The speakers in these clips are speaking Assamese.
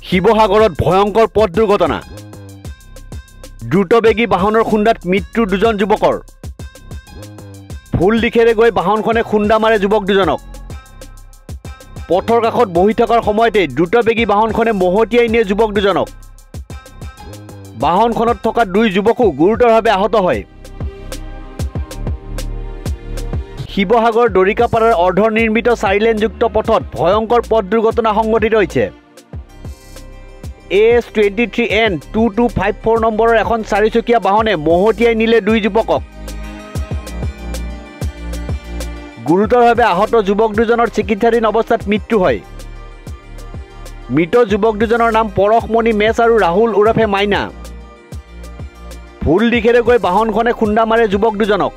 শিৱসাগৰত ভয়ংকৰ পথ দুৰ্ঘটনা দ্ৰুতবেগী বাহনৰ খুন্দাত মৃত্যু দুজন যুৱকৰ ভুল দিশেৰে গৈ বাহনখনে খুন্দা মাৰে যুৱক দুজনক পথৰ কাষত বহি থকাৰ সময়তে দ্ৰুতবেগী বাহনখনে মহতিয়াই নিয়ে যুৱক দুজনক বাহনখনত থকা দুই যুৱকো গুৰুতৰভাৱে আহত হয় শিৱসাগৰ দৰিকাপাৰাৰ অৰ্ধনিৰ্মিত 4-লেনযুক্ত পথত ভয়ংকৰ পথ দুৰ্ঘটনা সংঘটিত হৈছে AS23N2254 নম্বৰৰ এখন 4-চকীয়া বাহনে মহতিয়াই নিলে দুই যুৱকক গুৰুতৰভাৱে আহত যুৱক দুজনৰ চিকিৎসাধীন অৱস্থাত মৃত্যু হয় মৃত যুৱক দুজনৰ নাম পৰশমণি মেছ আৰু ৰাহুল ওৰফে মাইনা ভুল দিশেৰে গৈ বাহনখনে খুন্দা মাৰে যুৱক দুজনক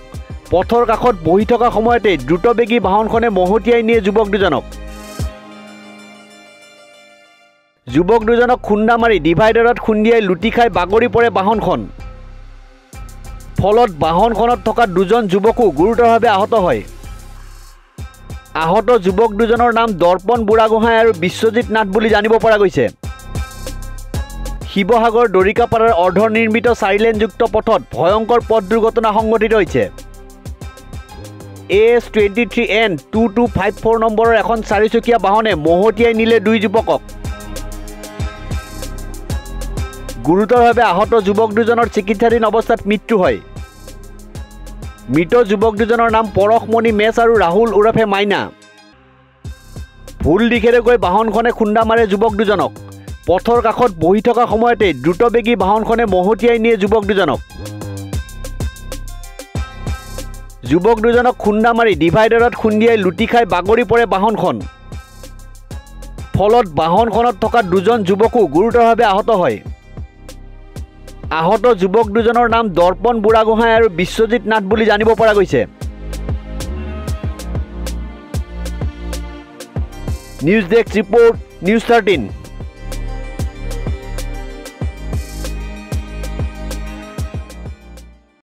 পথৰ কাষত বহি থকা সময়তে দ্ৰুতবেগী বাহনখনে মহতিয়াই নিয়ে যুৱক দুজনক খুন্দা মাৰি ডিভাইডাৰত খুন্দিয়াই লুটি খাই বাগৰি পৰে বাহনখন ফলত বাহনখনত থকা দুজন যুৱকো গুৰুতৰভাৱে আহত হয় আহত যুৱক দুজনৰ নাম দৰ্পণ বুঢ়াগোহাঁই আৰু বিশ্বজিৎ নাথ বুলি জানিব পৰা গৈছে শিৱসাগৰ দৰিকাপাৰাৰ অৰ্ধনিৰ্মিত 4-লেনযুক্ত পথত ভয়ংকৰ পথ দুৰ্ঘটনা সংঘটিত হৈছে AS23N2254 নম্বৰৰ এখন 4-চকীয়া বাহনে মহতিয়াই নিলে দুই যুৱকক গুৰুতৰভাৱে আহত যুৱক দুজনৰ চিকিৎসাধীন অৱস্থাত মৃত্যু হয় মৃত যুৱক দুজনৰ নাম পৰশমণি মেছ আৰু ৰাহুল ওৰফে মাইনা ভুল দিশেৰে গৈ বাহনখনে খুন্দা মাৰে যুৱক দুজনক পথৰ কাষত বহি থকা সময়তে দ্ৰুতবেগী বাহনখনে মহতিয়াই নিয়ে যুৱক দুজনক খুন্দা মাৰি ডিভাইডাৰত খুন্দিয়াই লুটি খাই বাগৰি পৰে বাহনখন ফলত বাহনখনত থকা দুজন যুৱকো গুৰুতৰভাৱে আহত হয় আহত যুৱক দুজনৰ নাম দৰ্পণ বুঢ়াগোহাঁই আৰু বিশ্বজিৎ নাথ বুলি জানিব পৰা গৈছে নিউজ ডেস্ক ৰিপোৰ্ট নিউজ 13